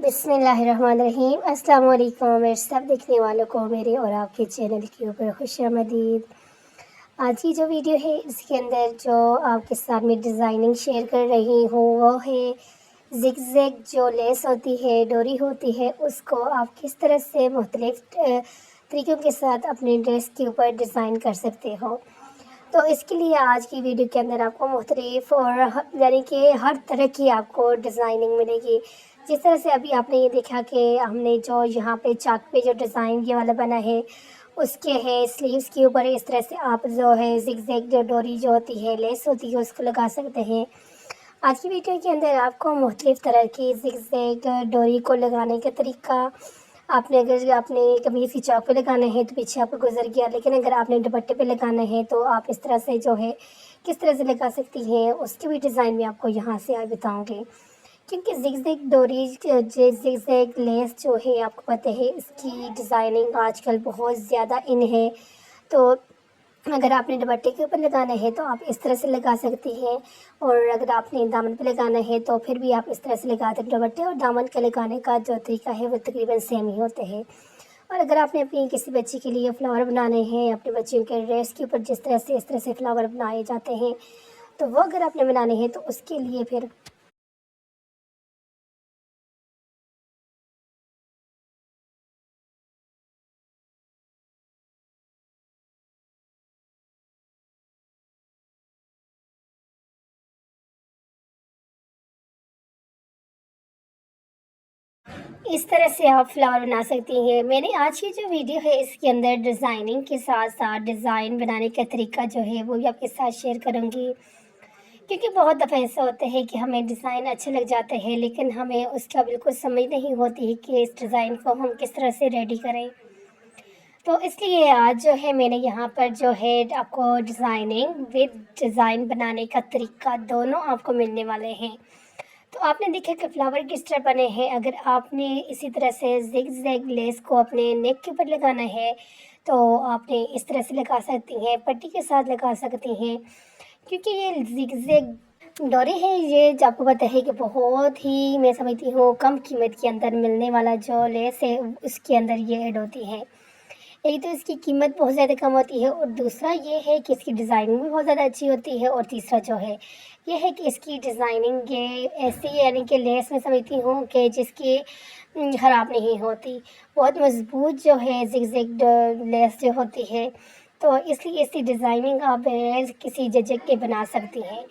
बिस्मिल्लाहिर्रहमानिर्रहीम। अस्सलाम वालेकुम मेरे सब देखने वालों को मेरे और आपके चैनल के ऊपर खुशामदीद। आज की जो वीडियो है इसके अंदर जो आपके साथ में डिज़ाइनिंग शेयर कर रही हूँ वो है ज़िगज़ैग जो लेस होती है, डोरी होती है, उसको आप किस तरह से मुख्तलिफ़ तरीक़ों के साथ अपने ड्रेस के ऊपर डिज़ाइन कर सकते हो। तो इसके लिए आज की वीडियो के अंदर आपको मुख्तलिफ़ और यानी कि हर तरह की आपको डिज़ाइनिंग मिलेगी। जिस तरह से अभी आपने ये देखा कि हमने जो यहाँ पे चाक पे जो डिज़ाइन ये वाला बना है उसके है स्लीव्स के ऊपर इस तरह से आप जो है ज़िगज़ैग जो डोरी जो होती है, लेस होती है, उसको लगा सकते हैं। आज की वीडियो के अंदर आपको मुख्तलिफ़ तरह की ज़िगज़ैग डोरी को लगाने का तरीका, अगर आपने कभी किसी चौक पे लगाना है तो पीछे आपको गुजर गया, लेकिन अगर आपने दुपट्टे पे लगाना है तो आप इस तरह से जो है किस तरह से लगा सकती हैं उसकी भी डिज़ाइन में आपको यहाँ से आज बताऊँगी। क्योंकि ज़िगज़ैग डोरी ज़िगज़ैग लेस जो है आपको पता है इसकी डिज़ाइनिंग आजकल बहुत ज़्यादा इन है। तो अगर आपने दुपट्टे के ऊपर लगाना है तो आप इस तरह से लगा सकती हैं, और अगर आपने दामन पे लगाना है तो फिर भी आप इस तरह से लगा सकते। दुपट्टे और दामन के लगाने का जो तरीका है वो तकरीबन सेम ही होते हैं। और अगर आपने अपनी किसी बच्चे के लिए फ़्लावर बनाने हैं, अपने बच्चों के ड्रेस के ऊपर जिस तरह से इस तरह से फ़्लावर बनाए जाते हैं तो वो अगर आपने बनाने हैं तो उसके लिए फिर इस तरह से आप फ्लावर बना सकती हैं। मैंने आज की जो वीडियो है इसके अंदर डिज़ाइनिंग के साथ साथ डिज़ाइन बनाने का तरीका जो है वो भी आपके साथ शेयर करूँगी। क्योंकि बहुत दफ़ा ऐसा होता है कि हमें डिज़ाइन अच्छे लग जाते हैं लेकिन हमें उसका बिल्कुल समझ नहीं होती कि इस डिज़ाइन को हम किस तरह से रेडी करें। तो इसलिए आज जो है मैंने यहाँ पर जो है आपको डिज़ाइनिंग विद डिज़ाइन बनाने का तरीका दोनों आपको मिलने वाले हैं। तो आपने देखा कि फ्लावर किस तरह बने हैं। अगर आपने इसी तरह से ज़िगज़ैग लेस को अपने नेक के ऊपर लगाना है तो आपने इस तरह से लगा सकती हैं, पट्टी के साथ लगा सकती हैं। क्योंकि ये ज़िगज़ैग डोरी है, ये जो आपको पता है कि बहुत ही मैं समझती हूँ कम कीमत के अंदर मिलने वाला जो लेस है उसके अंदर ये ऐड होती है। एक तो इसकी कीमत बहुत ज़्यादा कम होती है, और दूसरा ये है कि इसकी डिज़ाइनिंग भी बहुत ज़्यादा अच्छी होती है, और तीसरा जो है ये है कि इसकी डिज़ाइनिंग ये ऐसी यानी कि लेस मैं समझती हूँ कि जिसकी ख़राब नहीं होती। बहुत मज़बूत जो है ज़िगज़ैग लेस जो होती है, तो इसलिए इसकी डिज़ाइनिंग आप बगैर किसी झिझक के बना सकती हैं।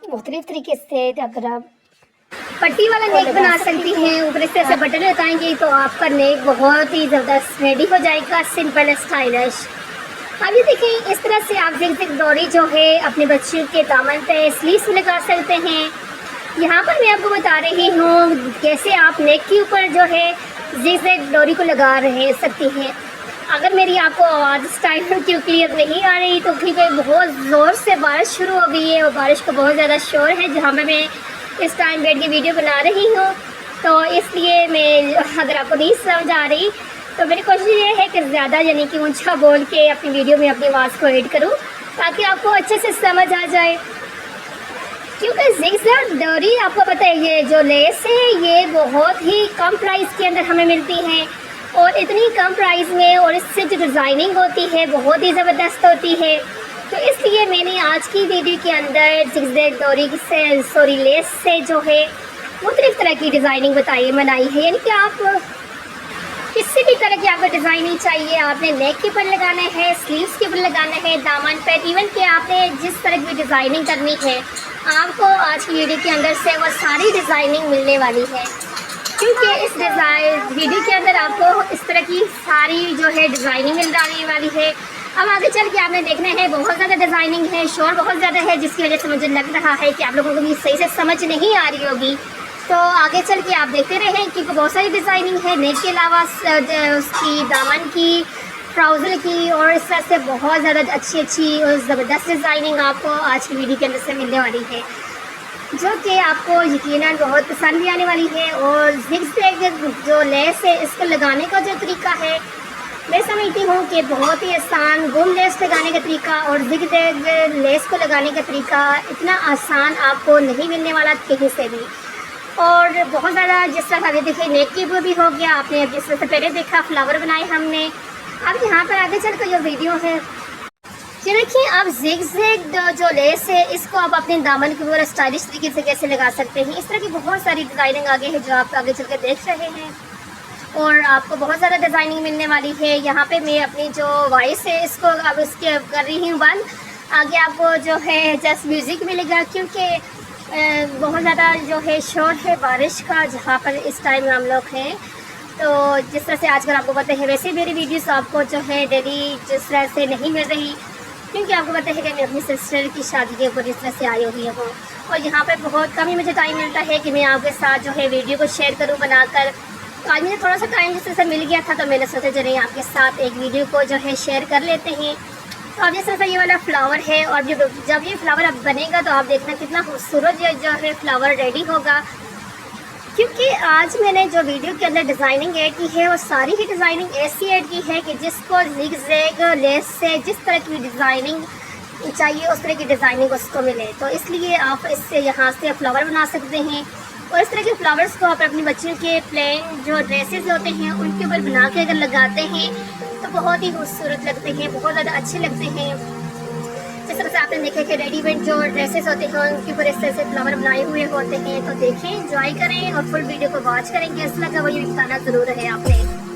मुख्तलिफ़ तरीके से अगर आप पट्टी वाला नेक बना सकती हैं, ऊपर इस तरह से बटन लगाएंगे तो आपका नेक बहुत ही ज़बरदस्त रेडी हो जाएगा, सिंपल स्टाइलिश। अब ये देखें इस तरह से आप ज़िगज़ैग डोरी जो है अपने बच्चों के दामन पे स्लीव्स में लगा सकते हैं। यहाँ पर मैं आपको बता रही हूँ कैसे आप नेक के ऊपर जो है ज़िगज़ैग डोरी को लगा रहे सकती हैं। अगर मेरी आपको आवाज़ स्टाइल क्लियर नहीं आ रही तो क्योंकि बहुत ज़ोर से बारिश शुरू हो गई है और बारिश का बहुत ज़्यादा शोर है जहाँ पर मैं इस टाइम बैठ के वीडियो बना रही हूँ, तो इसलिए मैं अगर आपको नहीं समझ आ रही तो मेरी कोशिश ये है कि ज़्यादा यानी कि ऊंचा बोल के अपनी वीडियो में अपनी आवाज़ को ऐड करूँ ताकि आपको अच्छे से समझ आ जाए। क्योंकि ज़िगज़ैग डोरी आपको पता है ये जो लेस है ये बहुत ही कम प्राइस के अंदर हमें मिलती है, और इतनी कम प्राइस में और इससे जो डिज़ाइनिंग होती है बहुत ही ज़बरदस्त होती है। तो इसलिए मैंने आज की वीडियो के अंदर ज़िगज़ैग डोरी से लेस से जो है मुख्तलिफ़ तरह की डिज़ाइनिंग बनाई है। यानी कि आप किसी भी तरह की आपको डिज़ाइनिंग चाहिए, आपने नेक के ऊपर लगाना है, स्लीव्स के ऊपर लगाना है, दामन पर, इवन कि आपने जिस तरह की डिज़ाइनिंग करनी है आपको आज की वीडियो के अंदर से वो सारी डिज़ाइनिंग मिलने वाली है। क्योंकि इस वीडियो के अंदर आपको इस तरह की सारी जो है डिज़ाइनिंग मिल जाने वाली है। अब आगे चल के आपने देखना है बहुत ज़्यादा डिज़ाइनिंग है, शोर बहुत ज़्यादा है, जिसकी वजह से मुझे लग रहा है कि आप लोगों को भी सही से समझ नहीं आ रही होगी। तो आगे चल के आप देखते रहें क्योंकि बहुत सारी डिज़ाइनिंग है, नेक के अलावा उसकी दामन की, ट्राउज़र की, और इस तरह से बहुत ज़्यादा अच्छी और ज़बरदस्त डिज़ाइनिंग आपको आज की वीडियो के अंदर से मिलने वाली है, जो कि आपको यकीनन बहुत पसंद भी आने वाली है। और ज़िगज़ैग जो लेस है इसको लगाने का जो तरीका है मैं समझती हूँ कि बहुत ही आसान, गुम लेस लगाने का तरीका और ज़िगज़ैग लेस को लगाने का तरीका इतना आसान आपको नहीं मिलने वाला कहीं से भी। और बहुत ज़्यादा जिस तरह अभी देखिए नेक की वो भी हो गया, आपने जिस तरह से पहले देखा फ्लावर बनाए हमने। अब यहाँ पर आगे चल कर जो वीडियो है ये देखिए, आप जिग जो लेस है इसको आप अपने दामन के ऊपर स्टाइलिश तरीके से कैसे लगा सकते हैं। इस तरह की बहुत सारी डिज़ाइनिंग आगे है जो आप आगे चल कर देख रहे हैं और आपको बहुत ज़्यादा डिज़ाइनिंग मिलने वाली है। यहाँ पे मैं अपनी जो वॉइस है इसको अब इसके कर रही हूँ बंद। आगे आपको जो है जस्ट म्यूज़िक मिलेगा क्योंकि बहुत ज़्यादा जो है शोर है बारिश का जहाँ पर इस टाइम हम लोग हैं। तो जिस तरह से आजकल आपको पता है वैसे मेरी वीडियोस आपको जो है डेली जिस तरह से नहीं मिल रही, क्योंकि आपको पता है कि मैं अपनी सिस्टर की शादी के ऊपर जिस तरह से आई हुई हूँ और यहाँ पर बहुत कम ही मुझे टाइम मिलता है कि मैं आपके साथ जो है वीडियो को शेयर करूँ बनाकर। तो आज मुझे थोड़ा सा टाइम जिस तरह से मिल गया था तो मैंने सोचा चलिए आपके साथ एक वीडियो को जो है शेयर कर लेते हैं। तो अब जिस तरह से ये वाला फ्लावर है और जब ये फ्लावर अब बनेगा तो आप देखना कितना खूबसूरत जो है फ्लावर रेडी होगा। क्योंकि आज मैंने जो वीडियो के अंदर डिज़ाइनिंग ऐड की है वो सारी ही डिज़ाइनिंग ऐसी ऐड की है कि जिसको जिग जैग लेस से जिस तरह की डिज़ाइनिंग चाहिए उस तरह की डिज़ाइनिंग उसको मिले। तो इसलिए आप इससे यहाँ से फ्लावर बना सकते हैं और इस तरह के फ्लावर्स को आप अपनी बच्चियों के प्लेन जो ड्रेसेस होते हैं उनके ऊपर बना के अगर लगाते हैं तो बहुत ही खूबसूरत लगते हैं, बहुत ज़्यादा अच्छे लगते हैं। जिस तरह से आपने देखा कि रेडीमेड जो ड्रेसेस होते हैं उनके ऊपर इस तरह से फ्लावर बनाए हुए होते हैं। तो देखें, एंजॉय करें और फुल वीडियो को वॉच करें। कैसा लगा वो ये बताना ज़रूर है आपने।